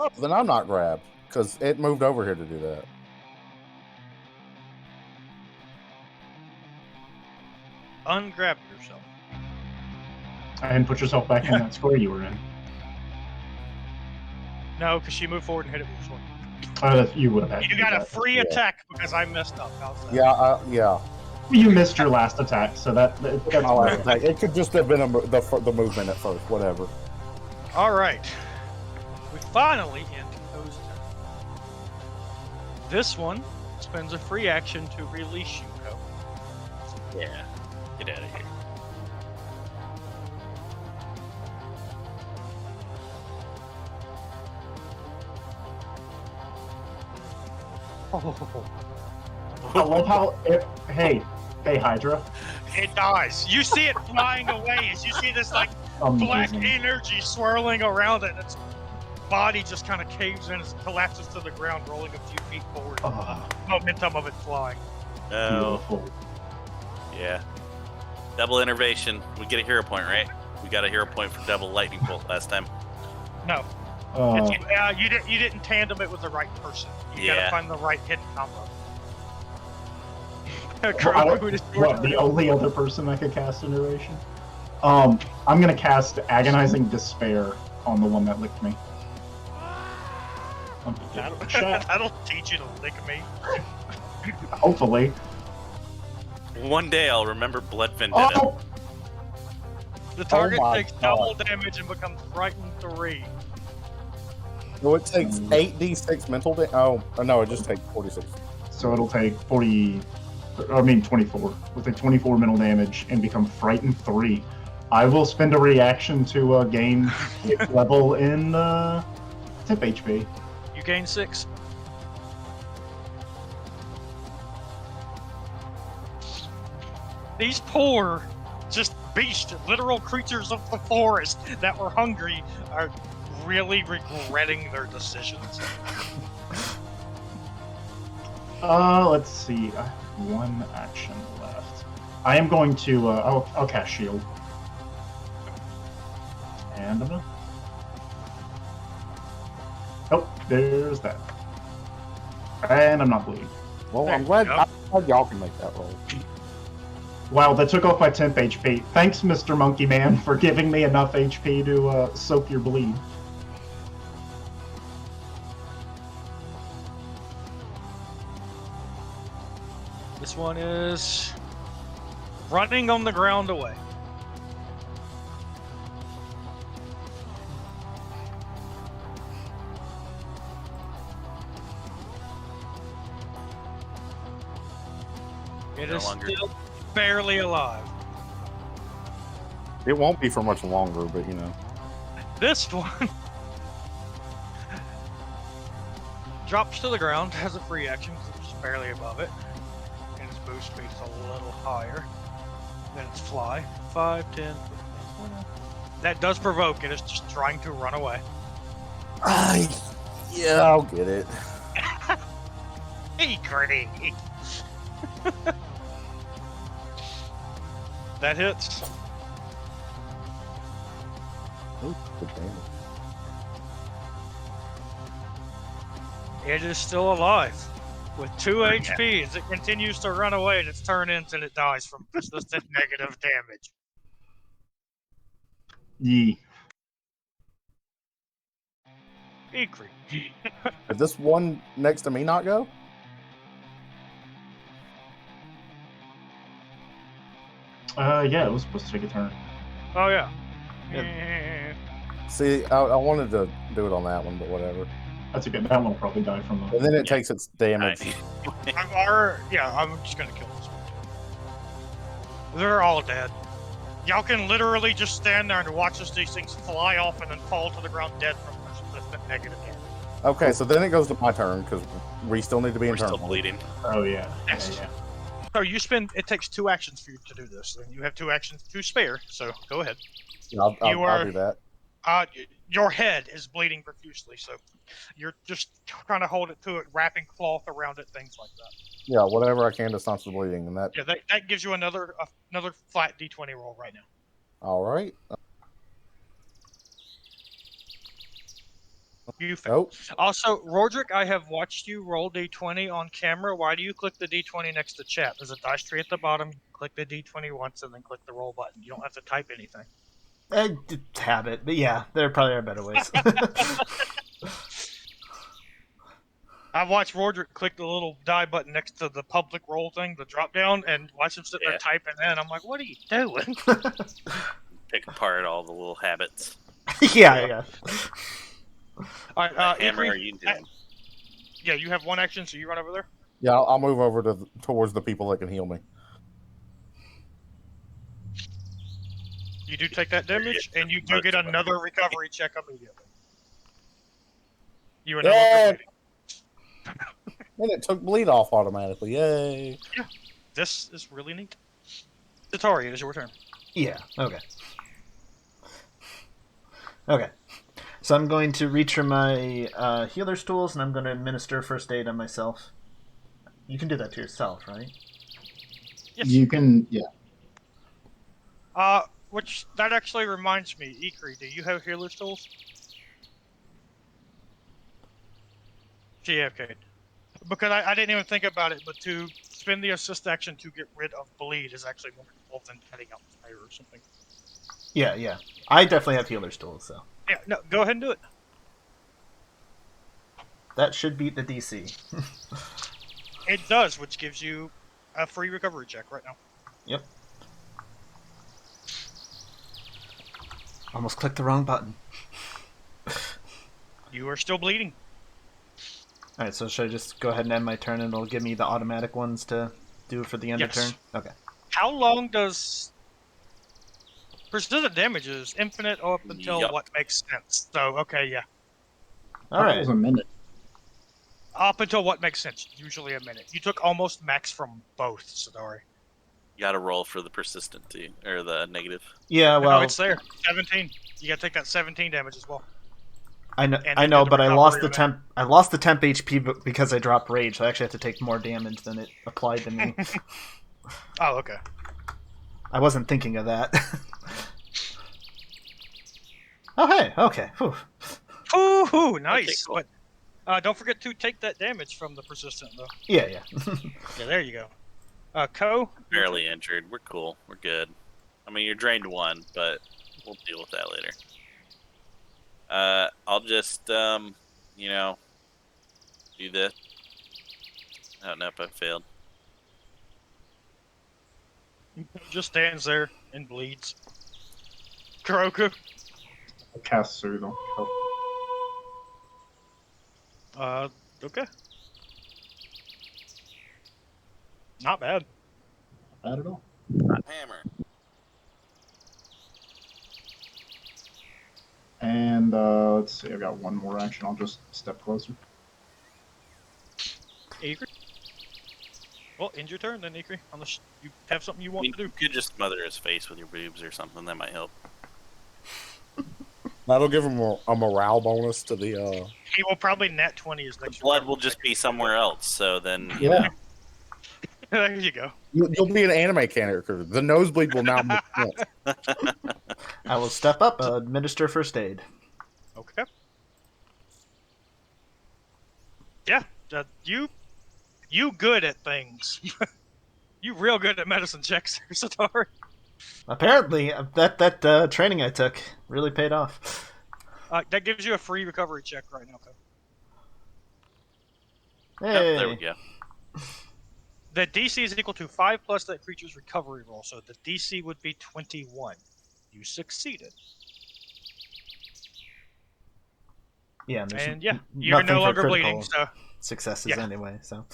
Oh, then I'm not grabbed because it moved over here to do that. Ungrab yourself. And put yourself back in that square you were in. No, because she moved forward and hit it with this one. You would have had to You do got a that. free attack because I messed up. How's that? Yeah, yeah. You missed your last attack, so that's My last attack. It could just have been the movement at first. Whatever. All right. We finally end those turns. This one spends a free action to release you, Co. Yeah. Get out of here. I love how hey Hydra. It dies. You see it flying away as you see this like black energy swirling around it. Its body just kind of caves in as it collapses to the ground, rolling a few feet forward. Momentum of it flying. Oh. Beautiful. Yeah. Double innervation. We get a hero point, right? We got a hero point for double lightning bolt last time. No. You didn't tandem it with the right person. You gotta find the right hidden combo. The only other person that could cast Innervation? I'm gonna cast Agonizing Despair on the one that licked me. That'll teach you to lick me. Hopefully. One day I'll remember Blood Vendetta. Oh! The target takes double damage and becomes frightened 3. So it takes 8d6 mental damage. Oh, no, it just takes 46. So it'll take 24. It'll take 24 mental damage and become frightened 3. I will spend a reaction to gain level in tip HP. You gain 6. These poor, just beast, literal creatures of the forest that were hungry are really regretting their decisions. Let's see. I have one action left. I am going to. I'll cast Shield. And I'm gonna. Oh, there's that. And I'm not bleeding. Well, I'm glad y'all can make that roll. Wow, that took off my temp HP. Thanks, Mr. Monkey Man, for giving me enough HP to soak your bleed. This one is running on the ground away. It is still barely alive. It won't be for much longer, but you know. This one drops to the ground, has a free action because it's just barely above it. And its boost speed is a little higher than its fly. 5, 10, 15, 20. That does provoke. It is just trying to run away. Yeah, I'll get it. Ikrie. That hits. Ooh, good damage. It is still alive with 2 HP as it continues to run away and its turn ends and it dies from persistent negative damage. Yee. Ikrie. Did this one next to me not go? Yeah, it was supposed to take a turn. Oh, yeah. See, I wanted to do it on that one, but whatever. That's a good. That one will probably die from the. And then it takes its damage. I'm just gonna kill this one. They're all dead. Y'all can literally just stand there and watch as these things fly off and then fall to the ground dead from persistent negative damage. Okay, so then it goes to my turn because we still need to be in turn. Still bleeding. Oh yeah. Yes. Yeah. So you spend. It takes 2 actions for you to do this, and you have 2 actions to spare. So go ahead. Yeah, I'll do that. Your head is bleeding profusely, so you're just trying to hold it to it, wrapping cloth around it, things like that. Yeah, whatever I can to stop the bleeding, and that. Yeah, that gives you another flat D20 roll right now. All right. You failed. Nope. Also, Rordrik, I have watched you roll D20 on camera. Why do you click the D20 next to chat? There's a dice tree at the bottom. Click the D20 once and then click the roll button. You don't have to type anything. Habit, but yeah, there probably are better ways. I watched Rordrik click the little die button next to the public roll thing, the drop down, and watch him sit there typing in. I'm like, what are you doing? Pick apart all the little habits. yeah. All right, Hammer, Ikrie, are you doing? yeah, you have one action, so you run over there. Yeah, I'll move over towards the people that can heal me. You do take that damage, and you do get another recovery check immediately. You are no longer bleeding. And it took bleed off automatically. Yay! Yeah, this is really neat. Setari, it is your turn. Yeah, okay. Okay. So I'm going to reach for my healer's tools, and I'm going to administer first aid on myself. You can do that to yourself, right? Yes. You can, yeah. Which, that actually reminds me, Ikrie, do you have healer's tools? GFK. Because I didn't even think about it, but to spend the assist action to get rid of bleed is actually more involved than heading out the fire or something. Yeah. I definitely have healer's tools, so. Yeah, no, go ahead and do it. That should beat the DC. It does, which gives you a free recovery check right now. Yep. Almost clicked the wrong button. You are still bleeding. Alright, so should I just go ahead and end my turn and it'll give me the automatic ones to do for the end of turn? Okay. How long does... Persistent damage is infinite up until what makes sense. So, okay, yeah. That Alright. was a minute. Up until what makes sense. Usually a minute. You took almost max from both, Setari. You got to roll for the persistent too, or the negative. Yeah, well... No, it's there. 17. You gotta take that 17 damage as well. I And know, the but I lost recovery the temp. I lost the temp HP because I dropped rage, so I actually have to take more damage than it applied to me. Oh, okay. I wasn't thinking of that. Oh, hey, okay. Whew. Ooh, nice. Okay, cool. But don't forget to take that damage from the persistent, though. Yeah. Yeah, there you go. Ko? Barely injured. We're cool. We're good. I mean, you're drained one, but we'll deal with that later. I'll just, do this. Oh, nope, I failed. Just stands there and bleeds. Kuroku? I'll cast Soothe on Ko. Okay. Not bad. Not bad at all. Not hammer. And let's see, I've got one more action. I'll just step closer. Ikrie? Well, end your turn then, Ikrie. Unless you have something you want to do. You could just smother his face with your boobs or something. That might help. That'll give him a morale bonus to the. He will probably nat 20 his next Blood will just be somewhere else, so then... Yeah. There you go. You'll be an anime character. The nosebleed will now make sense. I will step up, administer first aid. Okay. Yeah, you good at things. You real good at medicine checks, Setari. Apparently, that training I took really paid off. That gives you a free recovery check right now, Ko. Hey. There we go. The DC is equal to 5 plus that creature's recovery roll, so the DC would be 21. You succeeded. Yeah, and, And yeah, you're no longer bleeding, so... successes anyway, so...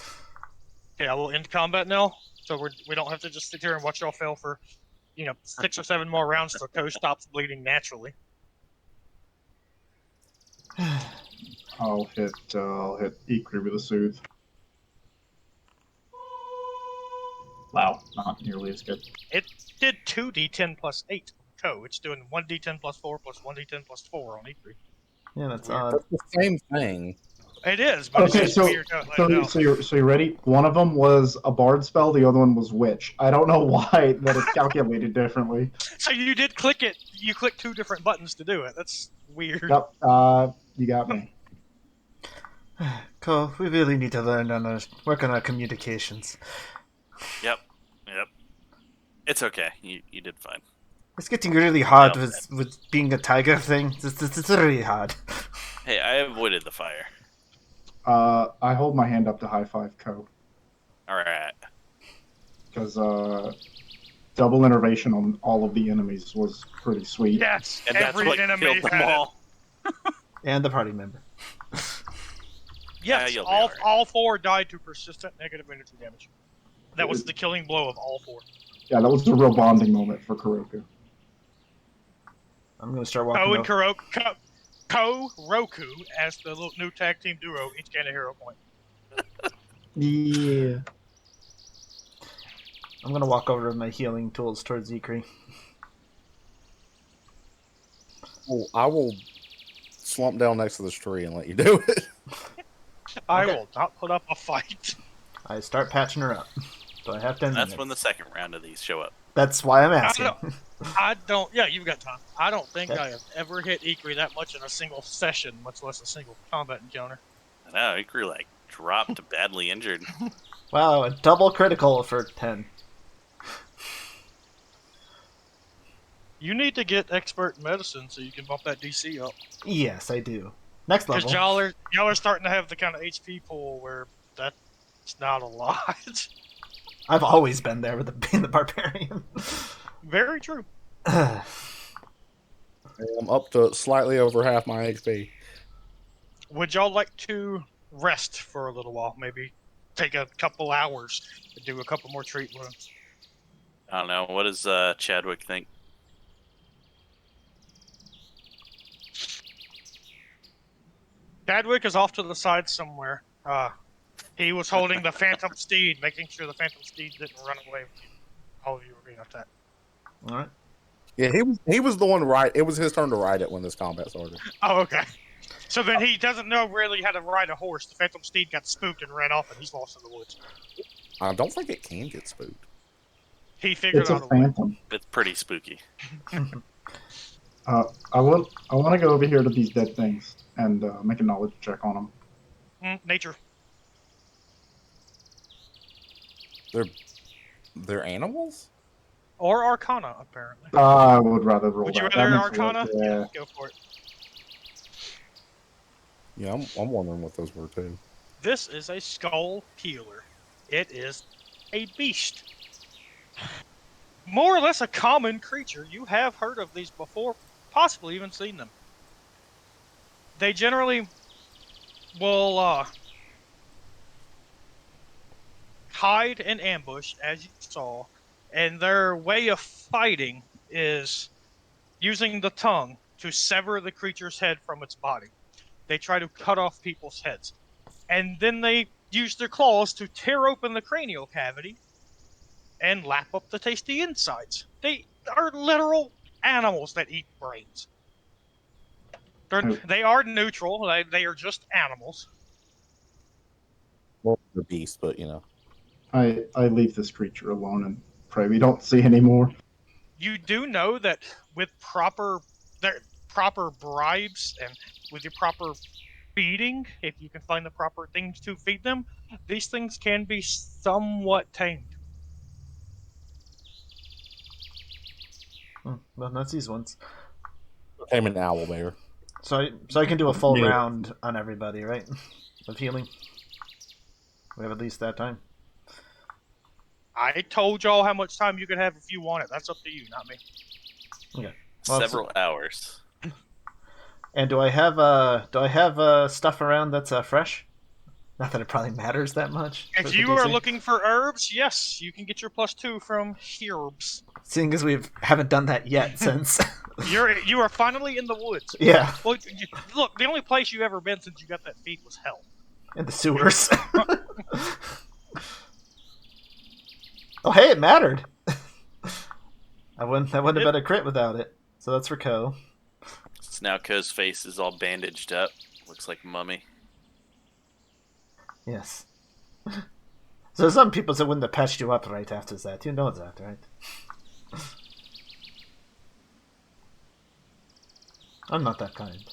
Yeah, we'll end combat now, so we don't have to just sit here and watch y'all fail for, 6 or 7 more rounds till Ko stops bleeding naturally. I'll hit Ikrie with a Soothe. Wow, not nearly as good. It did 2d10 plus 8 Ko. It's doing 1d10 plus 4 plus 1d10 plus 4 on Ikrie. Yeah, that's odd. That's the same thing. It is, but Okay, it's just weird. so you ready? One of them was a bard spell, the other one was witch. I don't know why that it's calculated differently. So you did click it. You clicked 2 different buttons to do it. That's weird. Yep, you got me. Cole, we really need to work on our communications. Yep. It's okay. You did fine. It's getting really hard No, with being a tiger thing. It's really hard. Hey, I avoided the fire. I hold my hand up to high five Co. All right. Because double innervation on all of the enemies was pretty sweet. Yes, And that's every what enemy killed them had it. all. And the party member. Yes, you'll be all right. all 4 died to persistent negative energy damage. That was the killing blow of all 4. Yeah, that was a real bonding moment for Kuroku. I'm gonna start walking. Ko and Kuroku as the little new tag team duo each gain a hero point. Yeah. I'm gonna walk over with my healing tools towards Ikrie. Well, I will slump down next to this tree and let you do it. I Okay. will not put up a fight. I start patching her up. Do I have 10 minutes? That's when the second round of these show up. That's why I'm asking. I don't. Yeah, you've got time. I don't think Okay. I have ever hit Ikrie that much in a single session, much less a single combat encounter. I know, Ikrie like dropped badly injured. Wow, a double critical for 10. You need to get expert in medicine so you can bump that DC up. Yes, I do. Next Because level. y'all are starting to have the kind of HP pool where that's not a lot. I've always been there with being the barbarian. Very true. I'm up to slightly over half my HP. Would y'all like to rest for a little while? Maybe take a couple hours to do a couple more treat wounds. I don't know. What does Chadwick think? Chadwick is off to the side somewhere. He was holding the Phantom Steed, making sure the Phantom Steed didn't run away with you. All of you were being attacked. All right. Yeah, he was the one right. It was his turn to ride it when this combat started. Oh, okay. So then he doesn't know really how to ride a horse. The Phantom Steed got spooked and ran off, and he's lost in the woods. I don't think it can get spooked. He figured It's a out a way. phantom. It's pretty spooky. I want to go over here to these dead things and make a knowledge check on them. Nature. They're animals? Or Arcana, apparently. I would rather roll Would you that. rather That makes Arcana? sense, yeah. Go for it. Yeah, I'm wondering what those were too. This is a skull peeler. It is a beast. More or less a common creature. You have heard of these before, possibly even seen them. They generally will hide and ambush, as you saw, and their way of fighting is using the tongue to sever the creature's head from its body. They try to cut off people's heads. And then they use their claws to tear open the cranial cavity and lap up the tasty insides. They are literal animals that eat brains. They are neutral. They are just animals. Well, the beast, but you know. I leave this creature alone and pray we don't see any more. You do know that with proper bribes and with your proper feeding, if you can find the proper things to feed them, these things can be somewhat tamed. Well, that's these ones. I'm an owl bear. So I can do a full Yeah. round on everybody, right? Of healing. We have at least that time. I told y'all how much time you could have if you want it. That's up to you, not me. Okay. Well, Several hours. And do I have stuff around that's fresh? Not that it probably matters that much. for If the you are DC. looking for herbs, yes, you can get your +2 from herbs. Seeing as we haven't done that yet since. You are finally in the woods. Yeah, Well, look, the only place you've ever been since you got that feed was hell. in the sewers. Oh, hey, it mattered. I wouldn't have been a crit without it. So that's for Ko. So now Ko's face is all bandaged up. Looks like a mummy. Yes. So some people that wouldn't have patched you up right after that. You know that, right? I'm not that kind.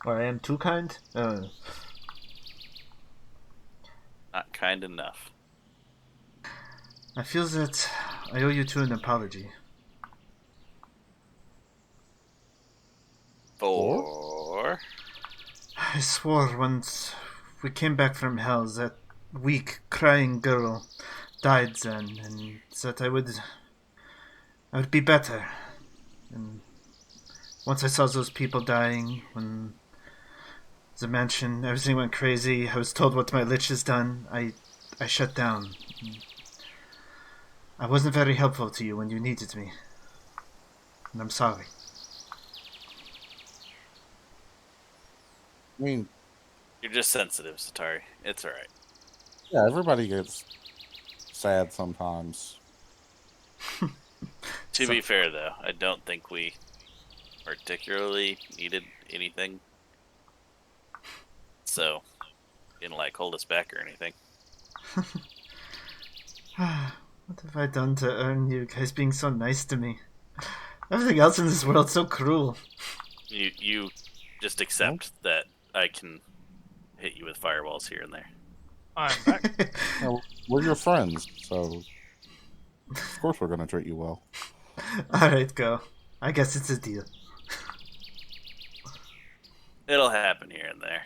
Or I am too kind? Not kind enough. I feel that I owe you two an apology. For? I swore once we came back from hell that weak, crying girl died then, and that I would be better. And once I saw those people dying, when the mansion, everything went crazy, I was told what my lich has done, I shut down. I wasn't very helpful to you when you needed me. And I'm sorry. I mean, You're just sensitive, Setari. It's alright. yeah, everybody gets sad sometimes. To be fair, though, I don't think we particularly needed anything. So, didn't like hold us back or anything. What have I done to earn you guys being so nice to me? Everything else in this world's so cruel. You just accept that I can hit you with fireballs here and there. I'm back. Well, we're your friends, so of course we're gonna treat you well. Alright, go. I guess it's a deal. It'll happen here and there.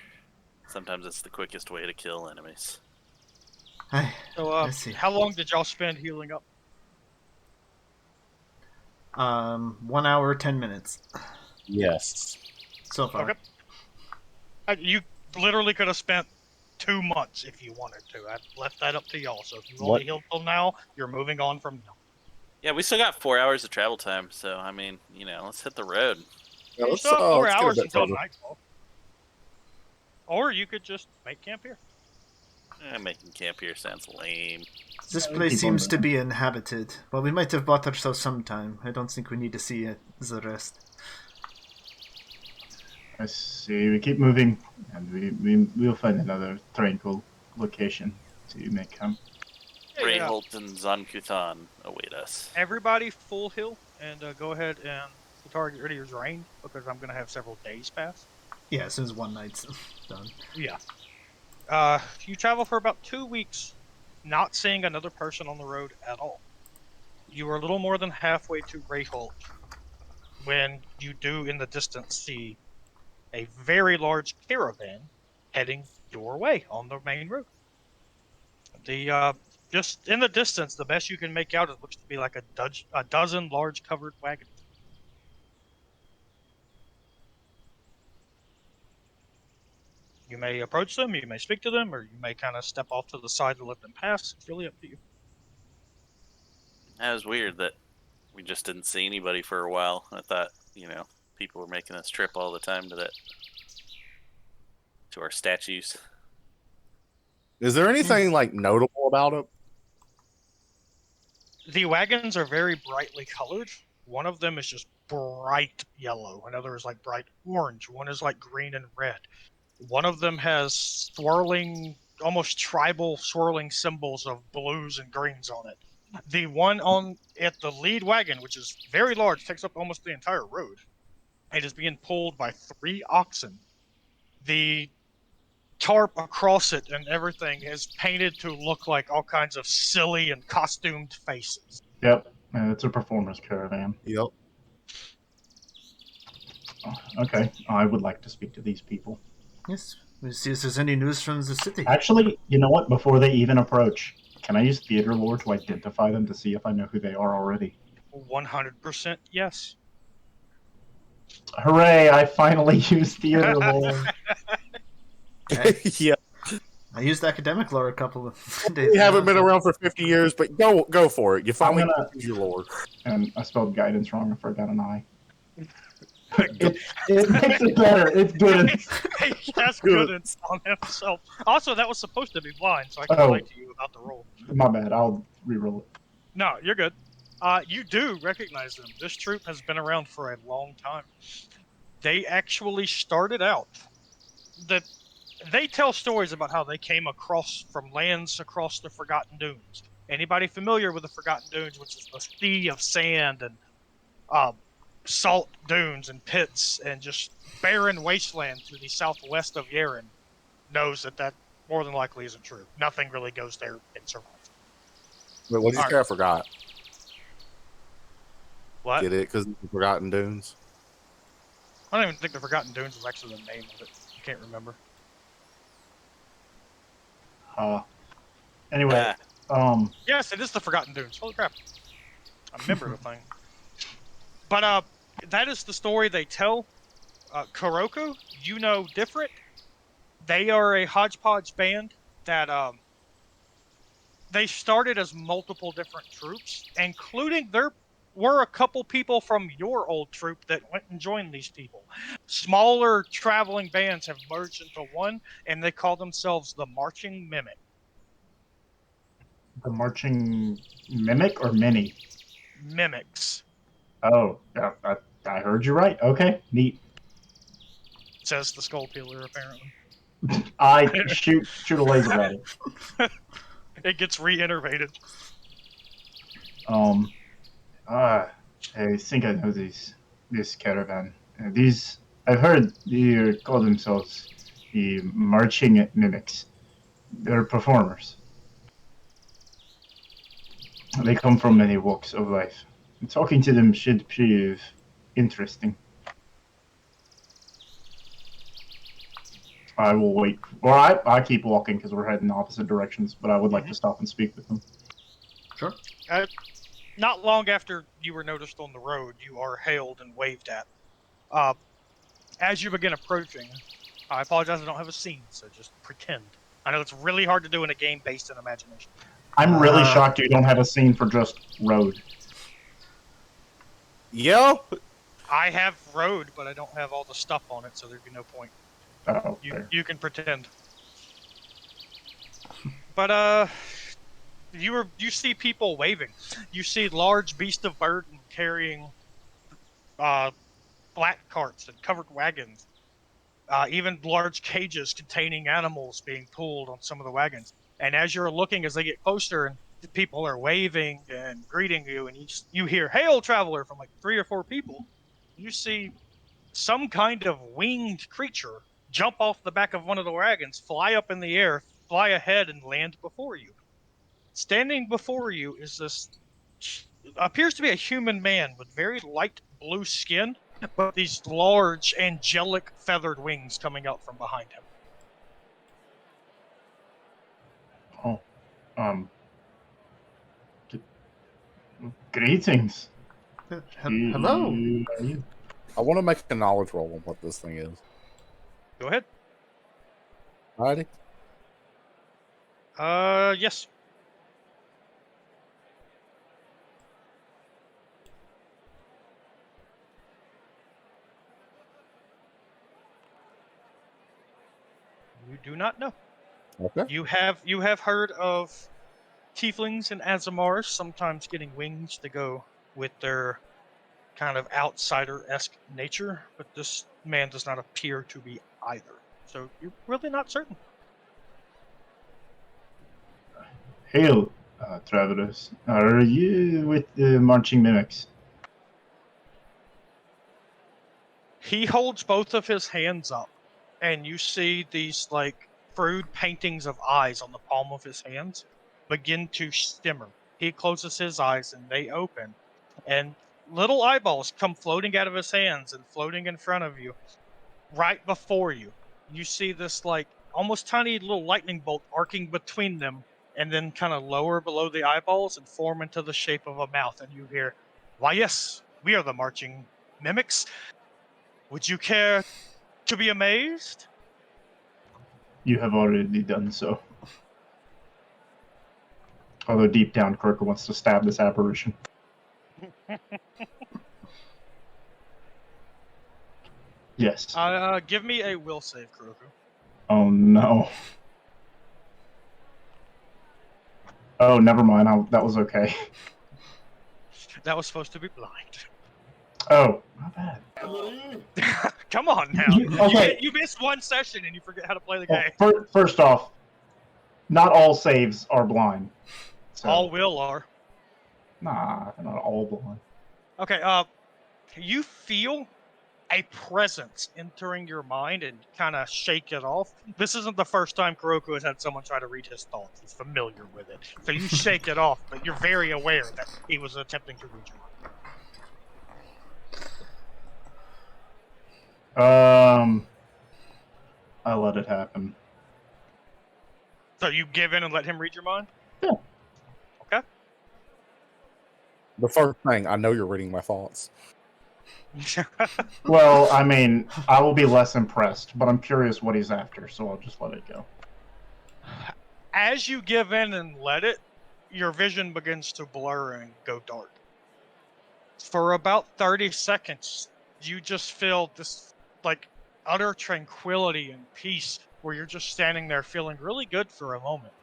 Sometimes it's the quickest way to kill enemies. So, I see. how long did y'all spend healing up? 1 hour, 10 minutes. Yes. So far. Okay. You literally could have spent 2 months if you wanted to. I left that up to y'all. So if you only healed till now, you're moving on from now. Yeah, we still got 4 hours of travel time, so I mean, let's hit the road. Yeah, You still have 4 let's get a hours bit until further. nightfall. Or you could just make camp here. Making camp here sounds lame. This place Keep seems on to going. be inhabited. Well, we might have bought ourselves some time. I don't think we need to see it, the rest. I see. We keep moving, and we'll find another tranquil location to make camp. Reinhold and Zankutan await us. Everybody full heal, and go ahead and target rid of your drain, because I'm going to have several days pass. Yeah, as soon as one night's done. Yeah. You travel for about 2 weeks, not seeing another person on the road at all. You are a little more than halfway to Rayholt when you do in the distance see a very large caravan heading your way on the main road. The just in the distance, the best you can make out, it looks to be like a dozen large covered wagons. You may approach them, you may speak to them, or you may kind of step off to the side and let them pass. It's really up to you. That was weird that we just didn't see anybody for a while. I thought, people were making this trip all the time to our statues. Is there anything like notable about it? The wagons are very brightly colored. One of them is just bright yellow. Another is like bright orange. One is like green and red. One of them has swirling, almost tribal swirling symbols of blues and greens on it. The one at the lead wagon, which is very large, takes up almost the entire road. It is being pulled by 3 oxen. The tarp across it and everything is painted to look like all kinds of silly and costumed faces. Yep, it's a performance caravan. Yep. Okay, I would like to speak to these people. Yes, we'll see if there's any news from the city. Actually, you know what? Before they even approach, can I use theater lore to identify them to see if I know who they are already? 100% yes. Hooray! I finally used theater lore. Yeah. I used academic lore a couple of days We haven't ago. been around for 50 years, but go for it. You finally gonna- use your lore. And I spelled guidance wrong. I forgot an I. it makes it better. It's good. He has goodness on himself. Also, that was supposed to be blind, so I can lie to you about the roll. My bad. I'll reroll it. No, you're good. You do recognize them. This troop has been around for a long time. They actually started out they tell stories about how they came across from lands across the Forgotten Dunes. Anybody familiar with the Forgotten Dunes, which is the sea of sand and salt dunes and pits and just barren wasteland to the southwest of Yaren knows that more than likely isn't true. Nothing really goes there and survives. Wait, what did you say? I forgot. What? Get it? Because the Forgotten Dunes. I don't even think the Forgotten Dunes was actually the name of it. I can't remember. Anyway, Yes, it is the Forgotten Dunes. Holy crap! I remember the thing. But that is the story they tell. Kuroku, you know different. They are a hodgepodge band that they started as multiple different troops, including there were a couple people from your old troop that went and joined these people. Smaller traveling bands have merged into one, and they call themselves the Marching Mimic. the marching mimic or mini? Mimics. Oh, yeah, I heard you right. Okay, neat. Says the Skull Peeler, apparently. I shoot a laser at it. It gets reinnervated. I think I know this caravan. I've heard they call themselves the marching mimics. They're performers. They come from many walks of life. Talking to them should prove interesting. I will wait. Or I keep walking because we're heading opposite directions, but I would like to stop and speak with them. Sure. Not long after you were noticed on the road, you are hailed and waved at. As you begin approaching, I apologize I don't have a scene, so just pretend. I know it's really hard to do in a game based in imagination. I'm really shocked you don't have a scene for just road. Yo! I have road, but I don't have all the stuff on it, so there'd be no point. Oh, You can pretend. But you see people waving. You see large beasts of burden carrying flat carts and covered wagons. Even large cages containing animals being pulled on some of the wagons. And as you're looking, as they get closer, and people are waving and greeting you, and you hear "Hail, traveler!" from like 3 or 4 people. You see some kind of winged creature jump off the back of one of the wagons, fly up in the air, fly ahead, and land before you. Standing before you is this appears to be a human man with very light blue skin, but these large angelic feathered wings coming out from behind him. Greetings. Hello. I want to make a knowledge roll on what this thing is. Go ahead. Alrighty. Yes. You do not know. Okay. You have heard of tieflings and Azamars sometimes getting wings to go with their kind of outsider-esque nature, but this man does not appear to be either. So you're really not certain. Hail, travelers. Are you with the marching mimics? He holds both of his hands up, and you see these like crude paintings of eyes on the palm of his hands begin to shimmer. He closes his eyes and they open, and little eyeballs come floating out of his hands and floating in front of you. Right before you, you see this like almost tiny little lightning bolt arcing between them and then kind of lower below the eyeballs and form into the shape of a mouth. And you hear, "Why, yes, we are the marching mimics. Would you care to be amazed?" You have already done so. Although deep down, Kuroku wants to stab this apparition. Yes. Give me a will save, Kuroku. Oh no. Oh, never mind. That was okay. That was supposed to be blind. Oh, not bad. Come on now. Okay. You missed one session and you forget how to play the Well, game. first off, not all saves are blind. So. All will are. Nah, they're not all blind. Okay, You feel a presence entering your mind and kind of shake it off. This isn't the first time Kuroku has had someone try to read his thoughts. He's familiar with it. So you shake it off, but you're very aware that he was attempting to read your mind. I let it happen. So you give in and let him read your mind? Yeah. Okay. The first thing, I know you're reading my thoughts. Well, I mean, I will be less impressed, but I'm curious what he's after, so I'll just let it go. As you give in and let it, your vision begins to blur and go dark. For about 30 seconds, you just feel this, like, utter tranquility and peace where you're just standing there feeling really good for a moment.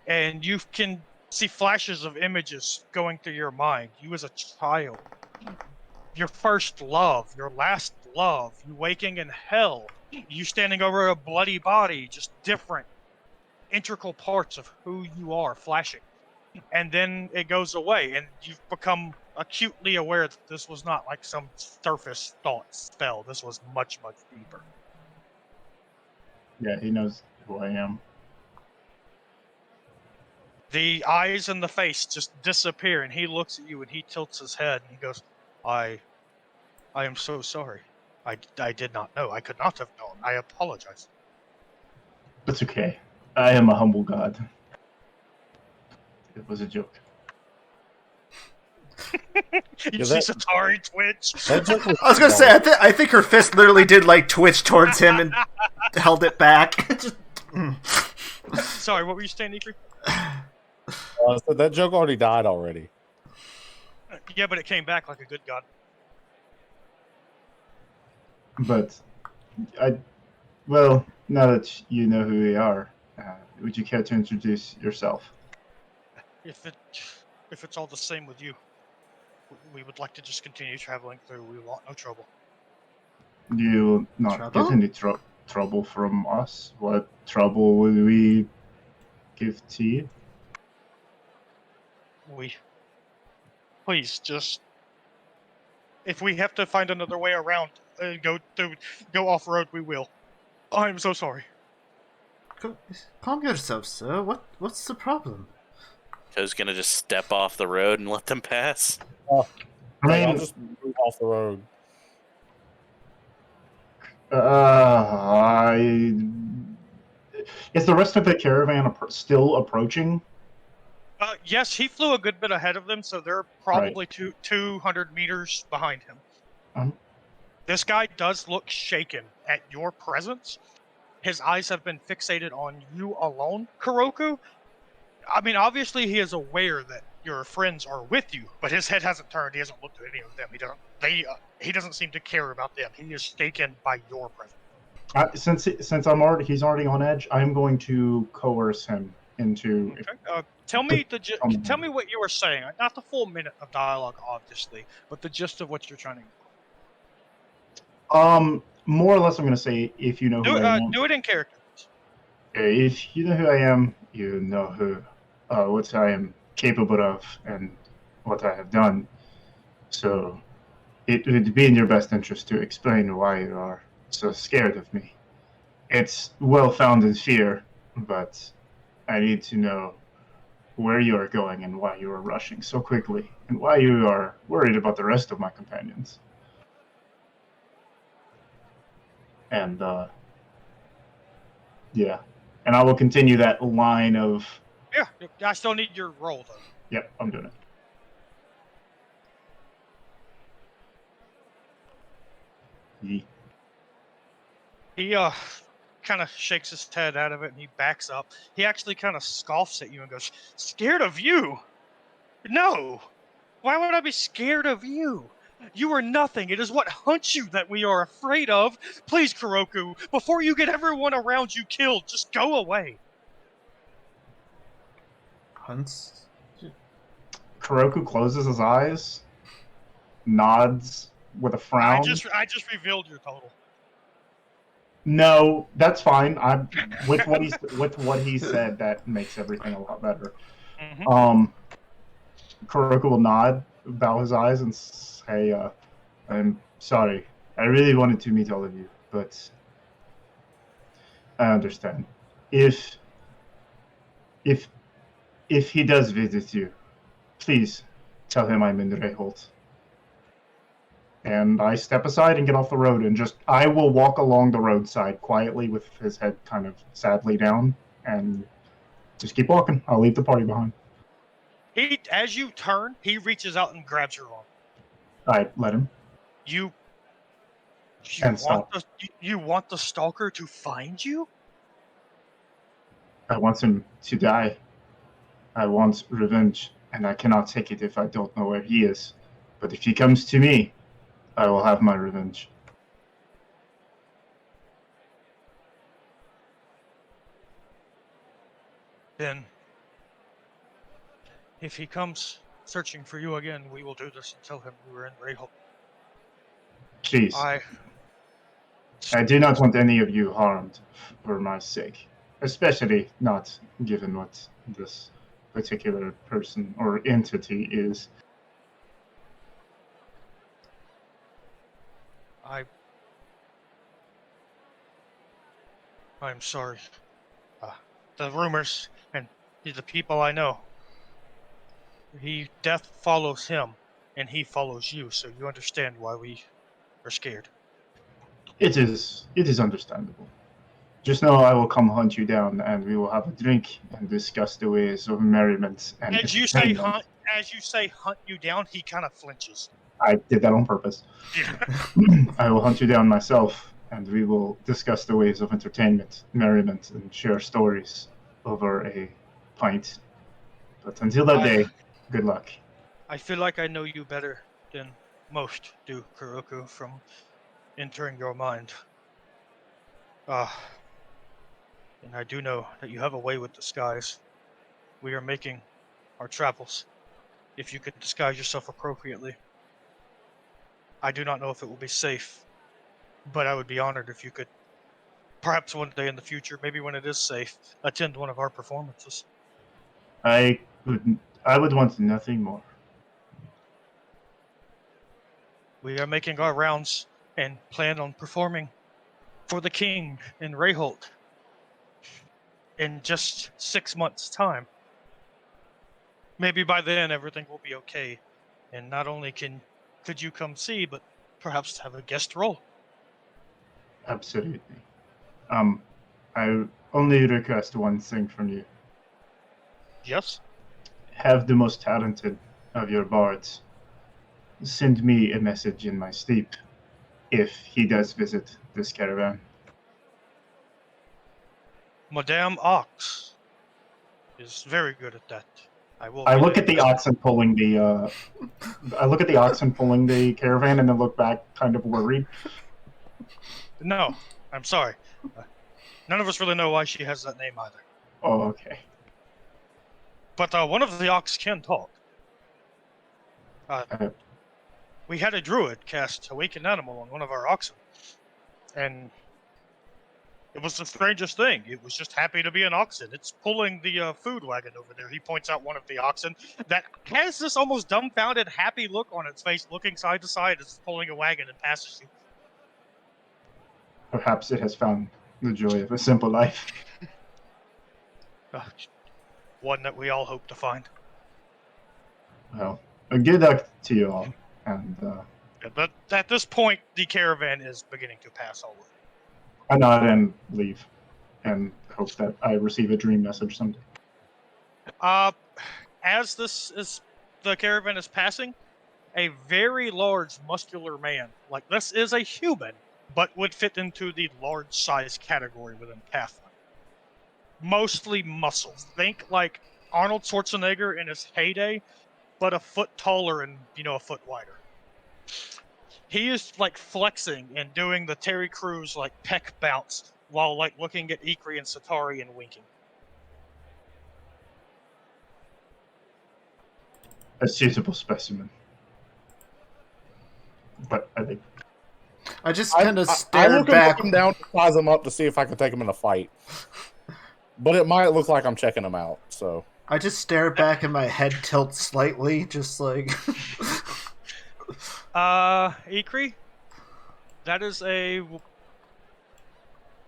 And you can see flashes of images going through your mind. You as a child, your first love, your last love, you waking in hell, you standing over a bloody body, just different integral parts of who you are flashing. And then it goes away, and you've become acutely aware that this was not like some surface thought spell. This was much, much deeper. Yeah, he knows who I am. The eyes and the face just disappear, and he looks at you, and he tilts his head, and he goes, I am so sorry. I did not know. I could not have known. I apologize. It's okay. I am a humble god. It was a joke. You see Setari twitch. That joke was I was gonna say, I think her fist literally did like twitch towards him and held it back. Sorry, what were you saying, Ikrie? So that joke already died already. Yeah, but it came back like a good god. But well, now that you know who we are, would you care to introduce yourself? If it's all the same with you, we would like to just continue traveling through. We want no trouble. You will not Trouble? get any trouble from us. What trouble will we give to you? Please, just if we have to find another way around, go off road, we will. I'm so sorry. Calm yourself, sir. What's the problem? Joe's gonna just step off the road and let them pass. I'll I mean, just move off the road. Is the rest of the caravan still approaching? Yes, he flew a good bit ahead of them, so they're probably 200 meters behind him. This guy does look shaken at your presence. His eyes have been fixated on you alone, Kuroku. I mean, obviously he is aware that your friends are with you, but his head hasn't turned. He hasn't looked at any of them. He doesn't seem to care about them. He is taken by your presence. Since he's already on edge, I'm going to coerce him into. Okay. Tell me what you were saying. Not the full minute of dialogue, obviously, but the gist of what you're trying to. More or less, I'm going to say, if you know who I am. Do it in character. If you know who I am, you know what I am capable of and what I have done. So, it would be in your best interest to explain why you are so scared of me. It's well-founded fear, but I need to know where you are going and why you are rushing so quickly, and why you are worried about the rest of my companions. And, yeah. And I will continue that line of... Yeah, I still need your roll, though. Yep, I'm doing it. He kind of shakes his head out of it, and he backs up. He actually kind of scoffs at you and goes, "Scared of you? No! Why would I be scared of you? You are nothing. It is what hunts you that we are afraid of. Please, Kuroku, before you get everyone around you killed, just go away." Hunts? Kuroku closes his eyes, nods with a frown. I just revealed your total. No, that's fine. I'm with what he said. That makes everything a lot better. Mm-hmm. Kuroku will nod, bow his eyes, and say, I'm sorry. I really wanted to meet all of you, but I understand. If he does visit you, please tell him I'm in Reholt. And I step aside and get off the road, and I will walk along the roadside quietly with his head kind of sadly down, and just keep walking. I'll leave the party behind. As you turn, he reaches out and grabs your arm. I let him. You And you want the Stalker to find you? I want him to die. I want revenge, and I cannot take it if I don't know where he is. But if he comes to me, I will have my revenge. Then, if he comes searching for you again, we will do this and tell him we were in Reholt. Please. I do not want any of you harmed for my sake. Especially not given what this particular person or entity is. I'm sorry. The rumors and the people I know. Death follows him, and he follows you, so you understand why we are scared. It is understandable. Just know I will come hunt you down, and we will have a drink and discuss the ways of merriment and As you say entertainment. hunt you down, he kind of flinches. I did that on purpose. I will hunt you down myself, and we will discuss the ways of entertainment, merriment, and share stories over a pint. But until that day, good luck. I feel like I know you better than most do, Kuroku, from entering your mind. And I do know that you have a way with disguise. We are making our travels. If you could disguise yourself appropriately. I do not know if it will be safe, but I would be honored if you could, perhaps one day in the future, maybe when it is safe, attend one of our performances. I would want nothing more. We are making our rounds and plan on performing for the king in Reholt in just 6 months' time. Maybe by then everything will be okay, and not only could you come see, but perhaps have a guest role. Absolutely. I only request one thing from you. Yes? Have the most talented of your bards send me a message in my sleep if he does visit this caravan. Madame Ox is very good at that. I look at the oxen pulling the caravan and then look back kind of worried. No, I'm sorry. None of us really know why she has that name either. Oh, okay. But one of the Ox can talk. We had a Druid cast Awakened Animal on one of our oxen. And it was the strangest thing. It was just happy to be an oxen. It's pulling the food wagon over there. He points out one of the oxen that has this almost dumbfounded, happy look on its face, looking side to side as it's pulling a wagon and passes you. Perhaps it has found the joy of a simple life. One that we all hope to find. Well, good luck to you all. And But at this point, the caravan is beginning to pass all over. I nod and leave, and hope that I receive a dream message someday. As the caravan is passing, a very large, muscular man, like this is a human, but would fit into the large size category within Pathfinder. Mostly muscle. Think like Arnold Schwarzenegger in his heyday, but a foot taller and, a foot wider. He is like flexing and doing the Terry Crews like peck bounce while like looking at Ikrie and Setari and winking. A suitable specimen. But I think I just kind of I stare look back. him down to size him up to see if I can take him in a fight. But it might look like I'm checking him out, so. I just stare back and my head tilts slightly, just like... Ikrie, that is a you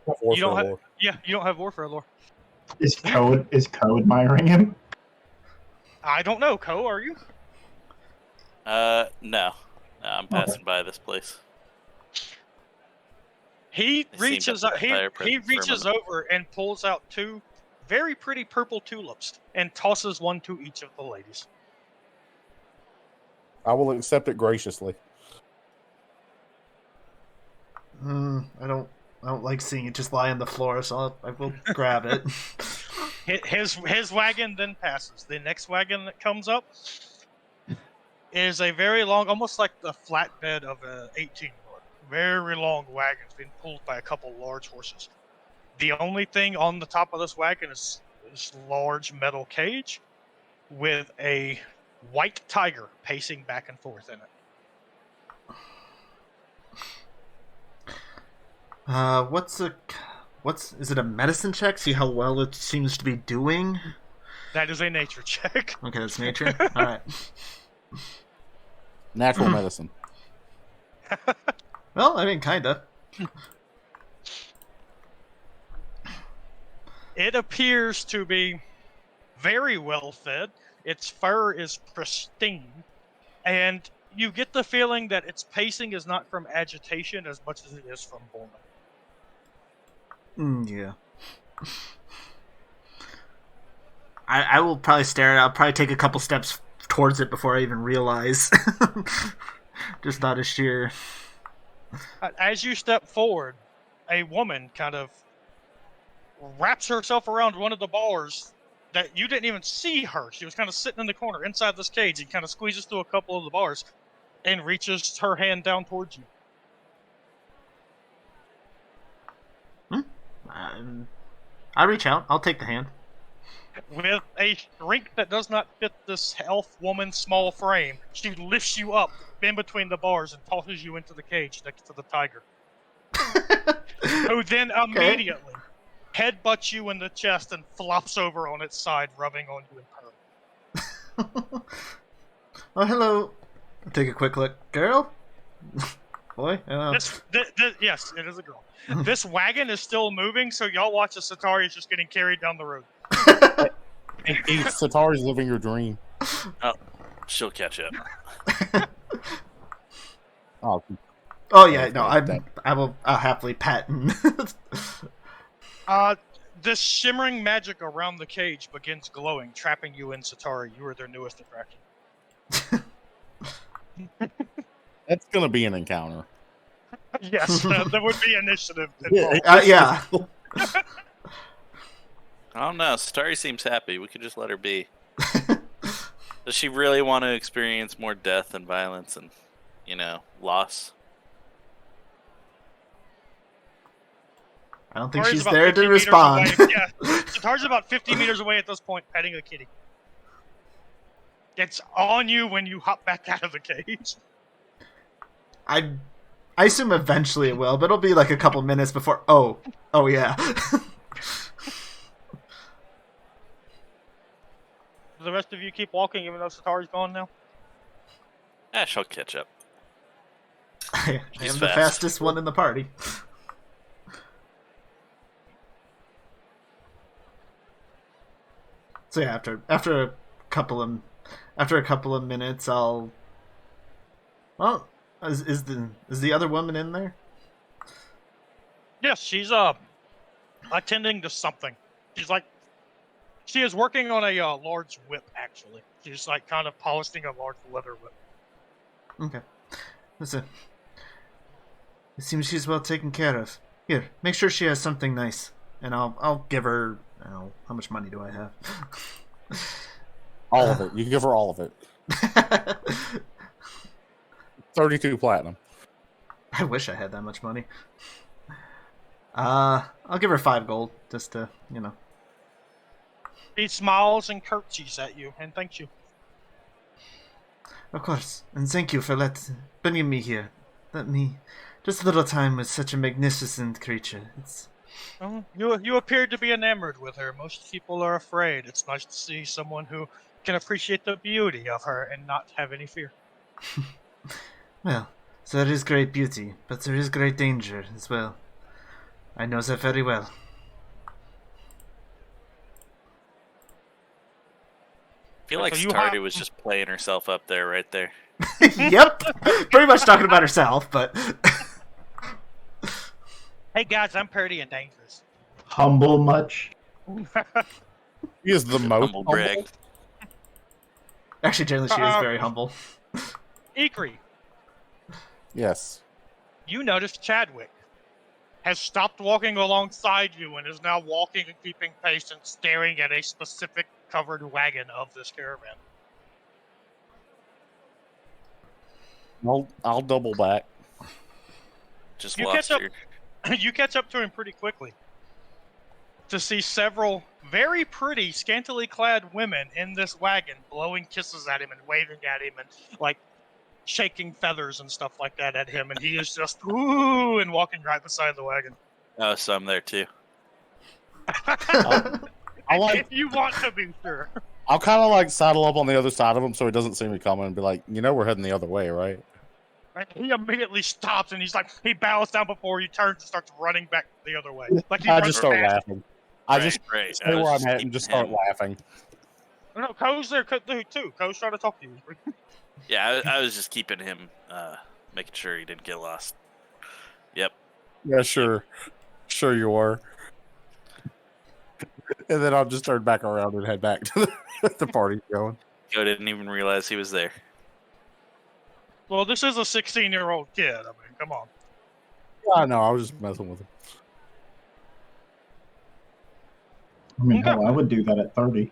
Warfare don't have lore. you don't have warfare lore. Is Code admiring him? I don't know, Ko, are you? No, I'm passing by this place. He They seem reaches to out, have he fire presence for a reaches minute. over and pulls out 2 very pretty purple tulips and tosses one to each of the ladies. I will accept it graciously. I don't like seeing it just lie on the floor, so I will grab it. His wagon then passes. The next wagon that comes up is a very long, almost like the flatbed of a 18-wheeler. Very long wagon being pulled by a couple large horses. The only thing on the top of this wagon is this large metal cage with a white tiger pacing back and forth in it. Is it a medicine check? See how well it seems to be doing? That is a nature check. Okay, that's nature. All right. Natural medicine. Well, I mean, kinda. It appears to be very well fed. Its fur is pristine, and you get the feeling that its pacing is not from agitation as much as it is from boredom. Yeah. I will probably stare at it. I'll probably take a couple steps towards it before I even realize. Just out of sheer... As you step forward, a woman kind of wraps herself around one of the bars that you didn't even see her. She was kind of sitting in the corner inside this cage and kind of squeezes through a couple of the bars and reaches her hand down towards you. I reach out. I'll take the hand. With a strength that does not fit this elf woman's small frame, she lifts you up in between the bars and tosses you into the cage next to the tiger. Who then immediately headbutts you in the chest and flops over on its side, rubbing on you in purr. Oh, hello. I'll take a quick look. Girl? Boy? Yes, it is a girl. This wagon is still moving, so y'all watch as Setari is just getting carried down the road. Setari's living your dream. Oh, she'll catch up. Oh, yeah, no, I'll happily pet and... This shimmering magic around the cage begins glowing, trapping you in Setari. You are their newest attraction. That's going to be an encounter. Yes, there would be initiative. Yeah. I don't know. Setari seems happy. We could just let her be. Does she really want to experience more death and violence and, loss? I don't think Setari's she's about there 50 to meters respond. away. Yeah, Setari's about 50 meters away at this point, petting a kitty. It's on you when you hop back out of the cage. I assume eventually it will, but it'll be like a couple minutes before... Oh yeah. Do the rest of you keep walking even though Setari's gone now? Yeah, she'll catch up. I She's am the fast. fastest one in the party. So yeah, after a couple of minutes, I'll... Well, is the other woman in there? Yes, she's attending to something. She is working on a large whip. Actually, she's like kind of polishing a large leather whip. Okay, listen. It seems she's well taken care of. Here, make sure she has something nice, and I'll give her. How much money do I have? All of it. You can give her all of it. 32 platinum. I wish I had that much money. I'll give her 5 gold, just to, She smiles and curtsies at you and thanks you. Of course, and thank you for bringing me here. Just a little time with such a magnificent creature. You appeared to be enamored with her. Most people are afraid. It's nice to see someone who can appreciate the beauty of her and not have any fear. Well, there is great beauty, but there is great danger as well. I know that very well. I feel like So you Setari was just playing herself up there, right there. Yep! Pretty much talking about herself, but... Hey guys, I'm pretty and dangerous. Humble much? He is the most Humble brag. Actually, generally she is very humble. Ikrie, Yes. you noticed Chadwick has stopped walking alongside you and is now walking and keeping pace and staring at a specific covered wagon of this caravan. I'll double back. Just You lost catch her. You catch up to him pretty quickly to see several very pretty, scantily clad women in this wagon blowing kisses at him and waving at him and like shaking feathers and stuff like that at him, and he is just ooh and walking right beside the wagon. Oh, so I'm there too. I like. If you want to be sure. I'll kind of like saddle up on the other side of him so he doesn't see me coming and be like, we're heading the other way, right? And he immediately stops and he bows down before he turns and starts running back the other way. Like he I runs just start fast. laughing. I just Right. stay where I'm at and just start laughing. No, Ko's there too. Ko's trying to talk to you. Yeah, I was just keeping him, making sure he didn't get lost. Yep. Yeah, sure. Sure you are. And then I'll just turn back around and head back to the party going. Joe didn't even realize he was there. Well, this is a 16-year-old kid. I mean, come on. I know, I was just messing with him. I mean, hell, I would do that at 30.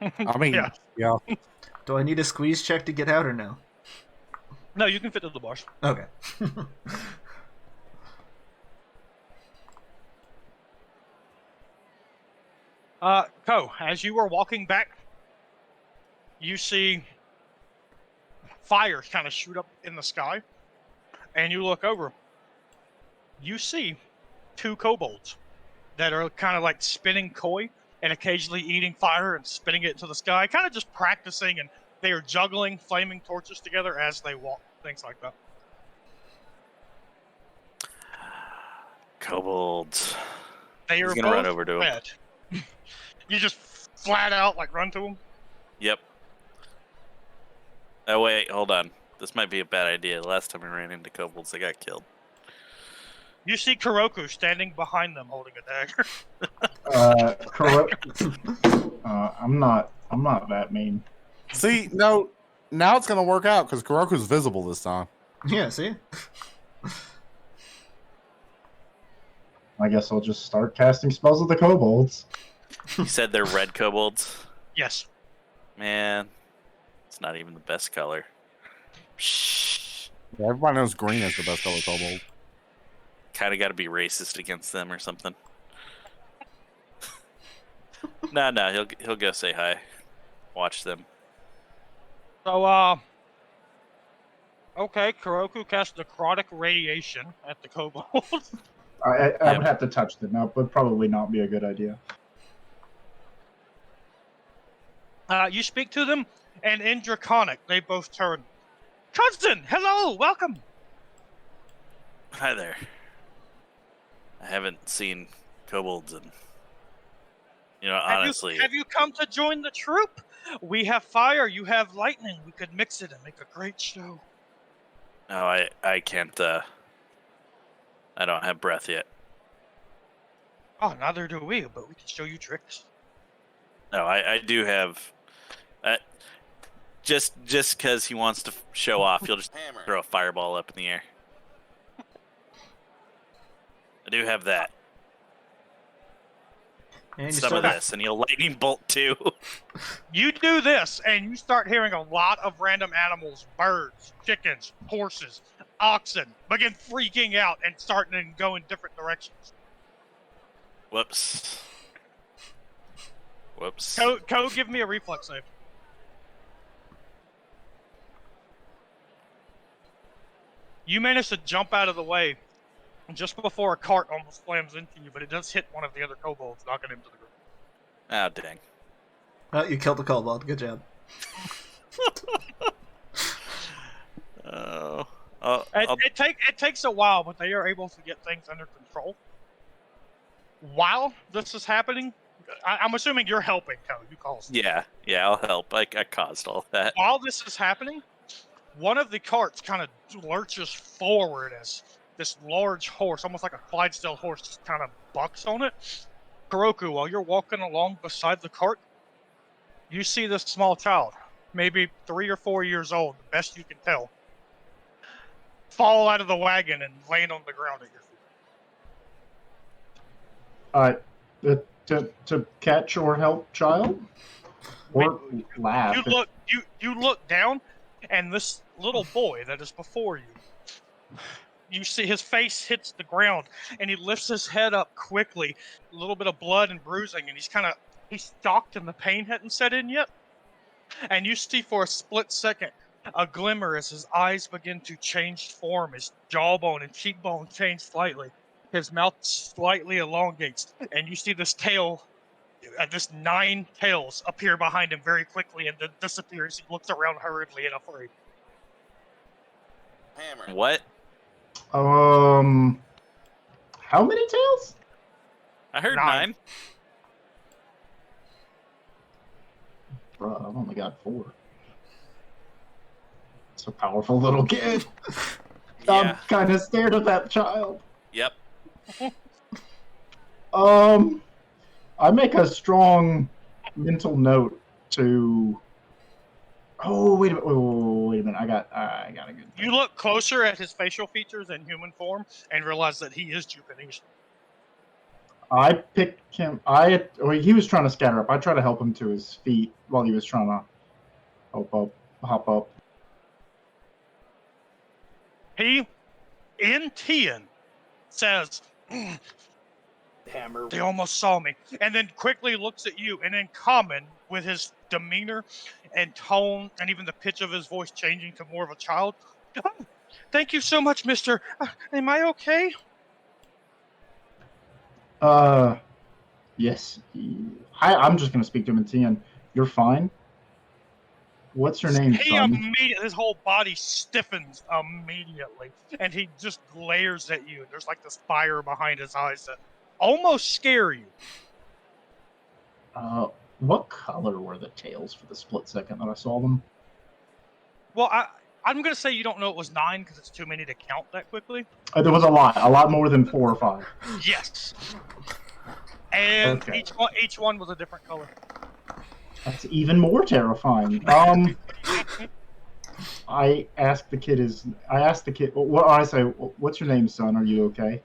I mean, yeah. Do I need a squeeze check to get out or no? No, you can fit to the bars. Okay. Ko, as you are walking back, you see fires kind of shoot up in the sky, and you look over. You see two kobolds that are kind of like spinning koi and occasionally eating fire and spinning it into the sky, kind of just practicing, and they are juggling flaming torches together as they walk, things like that. Kobolds. They are He's gonna run both over to him. red. You just flat out like run to them. Yep. Oh wait, hold on. This might be a bad idea. Last time we ran into kobolds, they got killed. You see Kuroku standing behind them holding a dagger. Correct. I'm not that mean. See, no, now it's going to work out because Kuroku's visible this time. Yeah, see? I guess I'll just start casting spells with the kobolds. You said they're red kobolds? Yes. Man, it's not even the best color. Shh. Yeah, everybody knows green is the best color kobold. Kind of got to be racist against them or something. No, he'll go say hi. Watch them. So, okay, Kuroku casts necrotic radiation at the kobold. I would have to touch them. That would probably not be a good idea. You speak to them, and in Draconic, they both turn. Cousin, hello, welcome. Hi there. I haven't seen kobolds in, honestly. Have you come to join the troop? We have fire, you have lightning. We could mix it and make a great show. No, I can't, I don't have breath yet. Oh, neither do we, but we can show you tricks. No, I do have. Just because he wants to show off, he'll just throw a fireball up in the air. I do have that. And you Some start- of this, and he'll lightning bolt too. You do this, and you start hearing a lot of random animals, birds, chickens, horses, oxen, begin freaking out and starting to go in different directions. Whoops. Ko, give me a reflex save. You manage to jump out of the way just before a cart almost slams into you, but it does hit one of the other kobolds, knocking him to the ground. Oh, dang. Oh, you killed the kobold. Good job. Oh. It takes a while, but they are able to get things under control. While this is happening, I'm assuming you're helping, Cody. You call us. Yeah, I'll help. I caused all that. While this is happening, one of the carts kind of lurches forward as this large horse, almost like a Clydesdale horse, kind of bucks on it. Kuroku, while you're walking along beside the cart, you see this small child, maybe 3 or 4 years old, the best you can tell, fall out of the wagon and land on the ground at your feet. To catch or help child? Or laugh. You look down, and this little boy that is before you see his face hits the ground, and he lifts his head up quickly, a little bit of blood and bruising, and he's shocked and the pain hadn't set in yet. And you see for a split second a glimmer as his eyes begin to change form, his jawbone and cheekbone change slightly, his mouth slightly elongates, and you see this tail, this 9 tails appear behind him very quickly and then disappears. He looks around hurriedly and afraid. Hammer. What? How many tails? I heard 9. 9. Bruh, I've only got 4. It's a powerful little kid. I'm Yeah. kind of scared of that child. Yep. I make a strong mental note to. Oh wait a minute! I got a good. You look closer at his facial features in human form and realize that he is Japanese. I picked him. He was trying to scatter up. I tried to help him to his feet while he was trying to hop up. He, in Tian, says, Hammer. "They almost saw me," and then quickly looks at you, and in common with his demeanor and tone and even the pitch of his voice changing to more of a child. "Oh, thank you so much, mister. Am I okay?" Yes. I'm just gonna speak to him in Tian. You're fine. What's your name, He son? his whole body stiffens immediately, and he just glares at you. There's like this fire behind his eyes that almost scare you. What color were the tails for the split second that I saw them? Well, I'm gonna say you don't know it was 9 because it's too many to count that quickly. There was a lot more than 4 or 5. Yes. And Okay. each one was a different color. That's even more terrifying. I asked the kid. What I say? What's your name, son? Are you okay?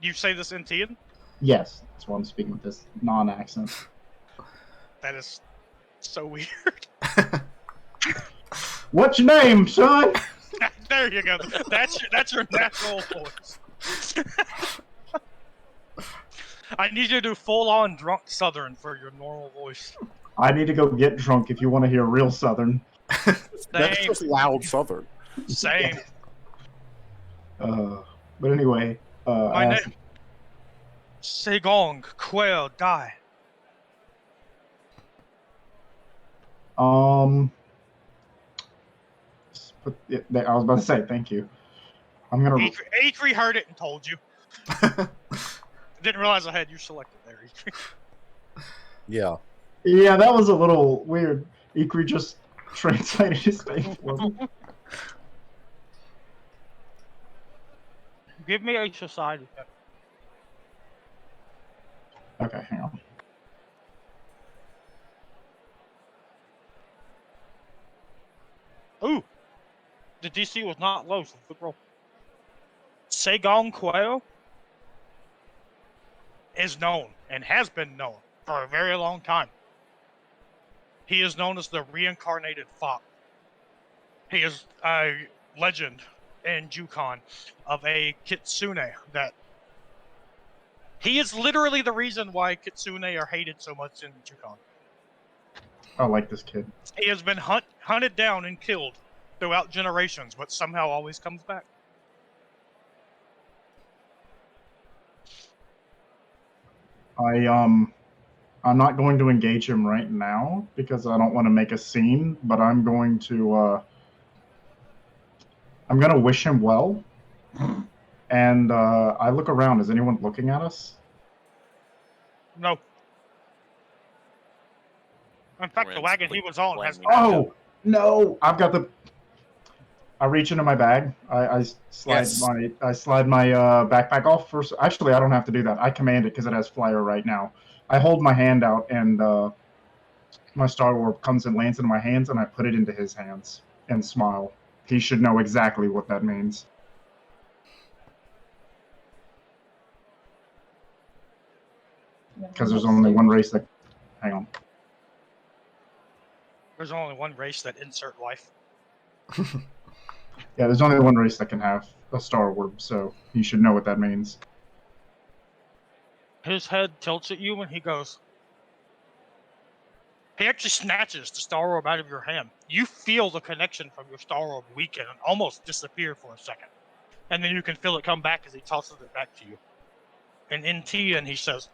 You say this in Tian? Yes, that's why I'm speaking with this non-accent. That is so weird. What's your name, son? There you go. That's your natural voice. I need you to do full-on drunk Southern for your normal voice. I need to go get drunk if you want to hear real Southern. That's Same. just loud Southern. Same. But anyway, My name, Sagong Kweo Dae. I was about to say thank you. I'm gonna. Ikrie heard it and told you. Didn't realize I had you selected there, Ikrie. Yeah. Yeah, that was a little weird. Ikrie just translated his name for me. Give me a society check. Okay, hang on. Ooh! The DC was not low, so good roll. Sagong Kweo is known and has been known for a very long time. He is known as the reincarnated Fop. He is a legend in Jukon of a kitsune that he is literally the reason why kitsune are hated so much in Jukon. I like this kid. He has been hunted down and killed throughout generations, but somehow always comes back. I'm not going to engage him right now because I don't want to make a scene, but I'm going to I'm gonna wish him well, and I look around. Is anyone looking at us? No. In fact, the wagon he was on has. Oh no! I've got the. I reach into my bag. I slide Yes. my backpack off first. Actually, I don't have to do that. I command it because it has flyer right now. I hold my hand out and my Star Orb comes and lands in my hands, and I put it into his hands and smile. He should know exactly what that means. Because there's only one race that. Hang on. There's only one race that insert life. Yeah, there's only one race that can have a Star Orb, so he should know what that means. His head tilts at you and he goes. He actually snatches the Star Orb out of your hand. You feel the connection from your Star Orb weaken and almost disappear for a second. And then you can feel it come back as he tosses it back to you. And and he says,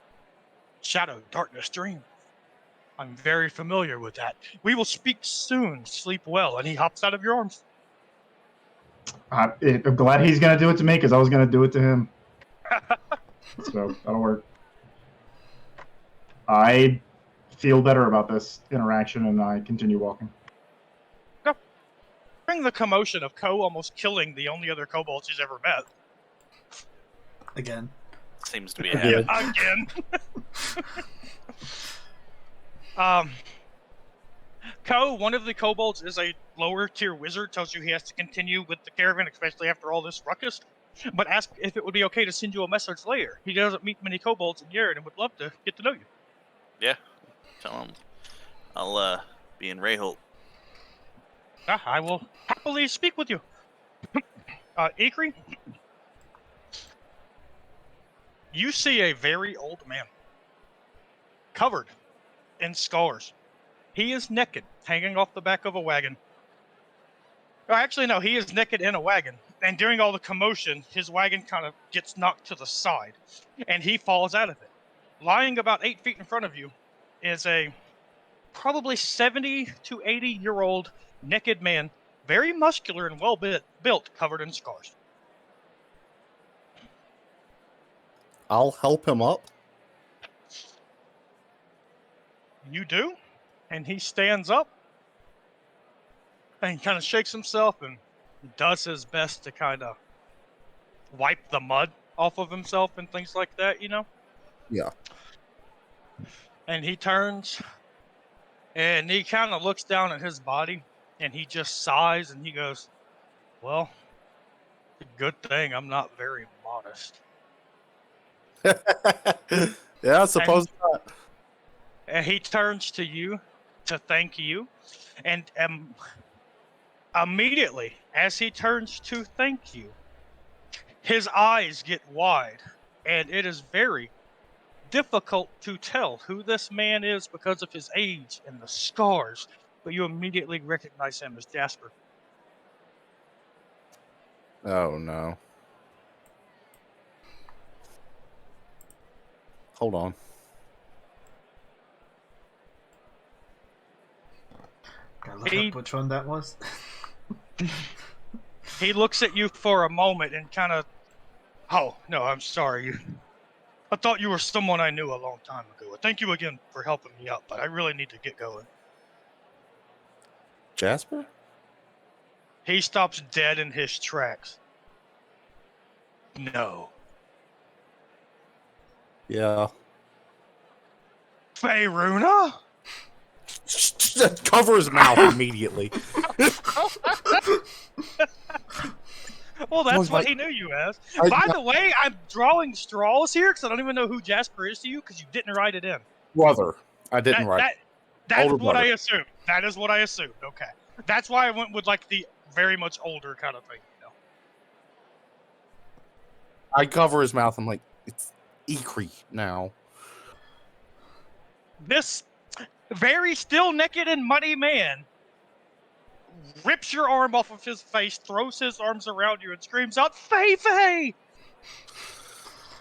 Shadow, darkness, dream. I'm very familiar with that. We will speak soon. Sleep well. And he hops out of your arms. I'm glad he's going to do it to me because I was going to do it to him. So that'll work. I feel better about this interaction and I continue walking. During the commotion of Ko almost killing the only other kobolds he's ever met. Again. Seems to be a habit. Again. Ko, one of the kobolds, is a lower tier wizard, tells you he has to continue with the caravan, especially after all this ruckus, but ask if it would be okay to send you a message later. He doesn't meet many kobolds in Yerd and would love to get to know you. Yeah, tell him I'll be in Rayholt. I will happily speak with you. Ikrie, you see a very old man, covered in scars. He is naked, hanging off the back of a wagon. Actually, no, he is naked in a wagon. And during all the commotion, his wagon kind of gets knocked to the side, and he falls out of it. Lying about 8 feet in front of you is a probably 70 to 80-year-old naked man, very muscular and well built, covered in scars. I'll help him up. You do? And he stands up and kind of shakes himself and does his best to kind of wipe the mud off of himself and things like that, you know? Yeah. And he turns and he kind of looks down at his body and he just sighs and he goes, well, good thing I'm not very modest. Yeah, I suppose not. And he turns to you to thank you. And immediately, as he turns to thank you, his eyes get wide. And it is very difficult to tell who this man is because of his age and the scars. But you immediately recognize him as Jasper. Oh, no. Hold on. Gotta look up which one that was. He looks at you for a moment and kind of, oh, no, I'm sorry. I thought you were someone I knew a long time ago. Thank you again for helping me out, but I really need to get going. Jasper? He stops dead in his tracks. No. Yeah. Faeruna? Cover his mouth immediately. Well, that's what he knew you as. By the way, I'm drawing straws here because I don't even know who Jasper is to you because you didn't write it in. Brother. I didn't write it. That's what I assumed. That is what I assumed. Okay. That's why I went with like the very much older kind of thing, you know. I cover his mouth. I'm like, it's Ikrie now. This very still naked and muddy man rips your arm off of his face, throws his arms around you, and screams out, Faye Faye!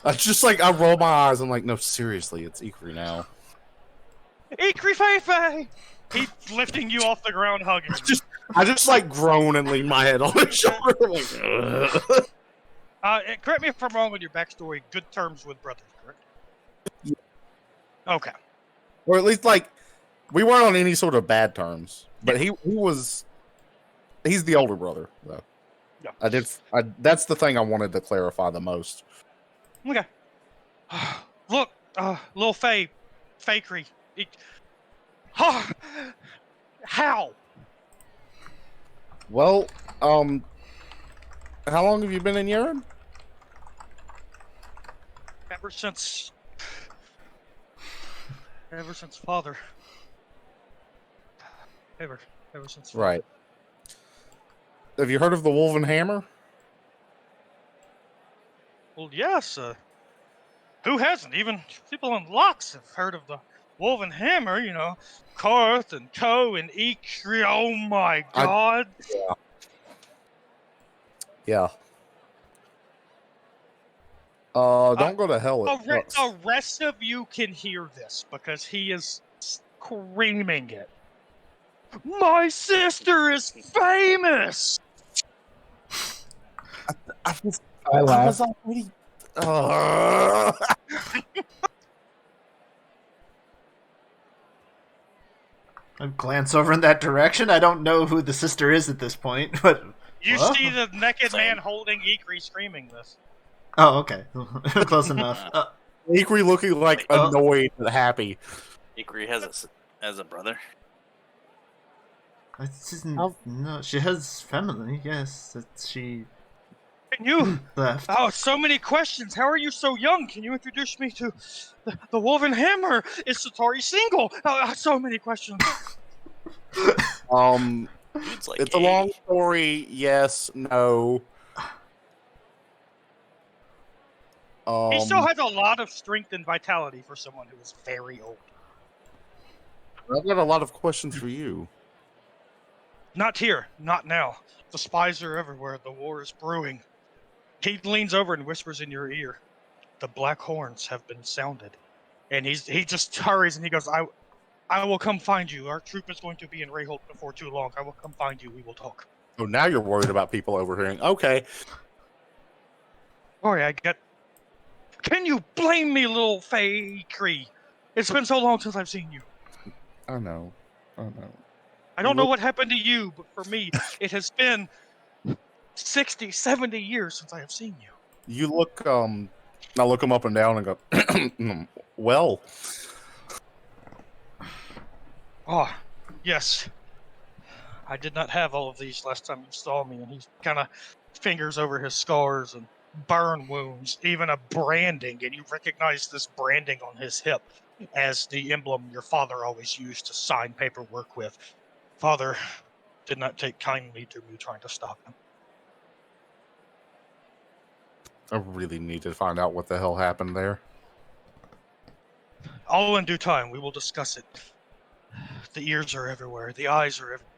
I roll my eyes. I'm like, no, seriously, it's Ikrie now. Ikrie Faye Faye! He's lifting you off the ground, hugging you. I just like groan and lean my head on his shoulder. Like, Correct me if I'm wrong on your backstory. Good terms with brothers, correct? Yeah. Okay. or at least like we weren't on any sort of bad terms. But he was. He's the older brother, though. Yeah. That's the thing I wanted to clarify the most. Okay. Look, little fakery. How? Well, how long have you been in urine? Ever since father. Ever since father. Right. Have you heard of the Wolven hammer? Well, yes. Who hasn't? Even people in Locks have heard of the Wolven Hammer. You know, Karth and Co and Ikrie. Oh my God! Yeah. Don't go to hell. The rest of you can hear this because he is screaming it. My sister is famous. I laugh. was already. I glance over in that direction. I don't know who the sister is at this point, but You what? see the naked man holding Ikrie screaming this. Oh, okay, close enough. Ikrie looking like annoyed but happy. Ikrie has a brother. No, she has family. Yes, she Can you? left. Oh, so many questions. How are you so young? Can you introduce me to the Wolven Hammer? Is Setari single? So many questions. Dude's like It's a 80. long story. Yes, no. He still has a lot of strength and vitality for someone who is very old. I've got a lot of questions for you. Not here. Not now. The spies are everywhere. The war is brewing. He leans over and whispers in your ear. The black horns have been sounded. And he just hurries and he goes, I will come find you. Our troop is going to be in Rayholt before too long. I will come find you. We will talk. Oh, now you're worried about people overhearing. Okay. Sorry, I get... Can you blame me, little fakery? It's been so long since I've seen you. I know. I don't know what happened to you, but for me, it has been 60, 70 years since I have seen you. You look, I look him up and down and go, well. Oh, yes. I did not have all of these last time you saw me, and he kind of fingers over his scars and burn wounds, even a branding, and you recognize this branding on his hip as the emblem your father always used to sign paperwork with. Father did not take kindly to me trying to stop him. I really need to find out what the hell happened there. All in due time, we will discuss it. The ears are everywhere, the eyes are everywhere.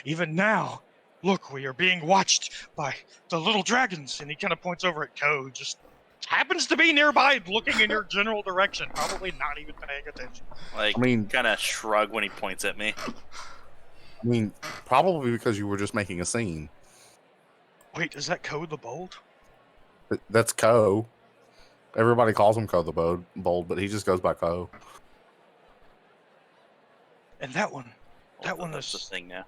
Even now, look, we are being watched by the little dragons. And he kind of points over at Ko, just happens to be nearby, looking in your general direction, probably not even paying attention. Like, I mean, kind of shrug when he points at me. I mean, probably because you were just making a scene. Wait, is that Ko the Bold? That's Ko. Everybody calls him Ko the Bold, but he just goes by Ko. And that one, That's the is thing now.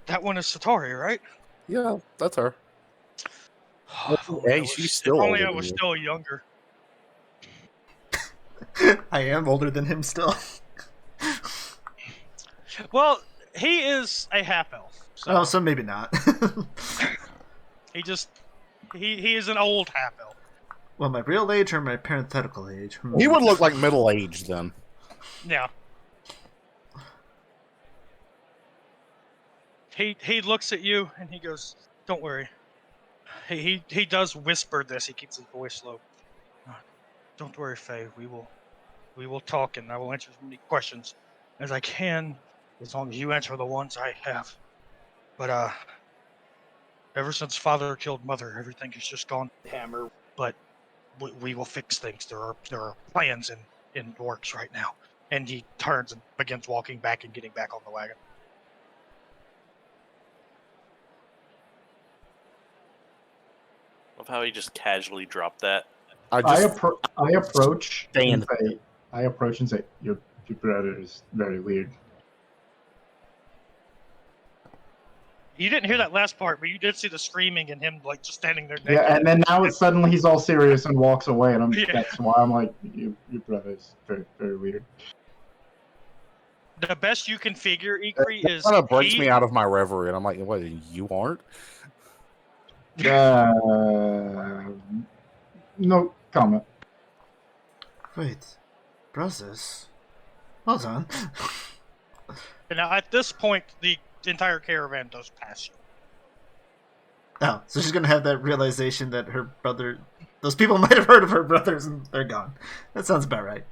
that one is Setari, right? Yeah, that's her. Hey, she's still If only older I than was you. still younger. I am older than him still. Well, he is a half elf. So maybe not. He is an old half elf. Well, my real age or my parenthetical age? He would look like middle-aged then. Yeah. He looks at you and he goes, "Don't worry." He does whisper this. He keeps his voice low. Don't worry, Faye. We will talk, and I will answer as many questions as I can, as long as you answer the ones I have. But ever since Father killed Mother, everything has just gone hammer. But we will fix things. There are plans in works right now. And he turns and begins walking back and getting back on the wagon. how he just casually dropped that. I I just approach stand. and say, your brother is very weird. You didn't hear that last part, but you did see the screaming and him like just standing there. Yeah, naked. and then now it's suddenly he's all serious and walks away, and Yeah. that's why I'm like, your brother is very, very weird. The best you can figure, Ikrie, is kind of breaks me out of my reverie, and I'm like, "What? You aren't?" No comment. Wait, brothers? Hold on. And now at this point, the entire caravan does pass you. Oh, so she's gonna have that realization that her brother... Those people might have heard of her brothers and they're gone. That sounds about right.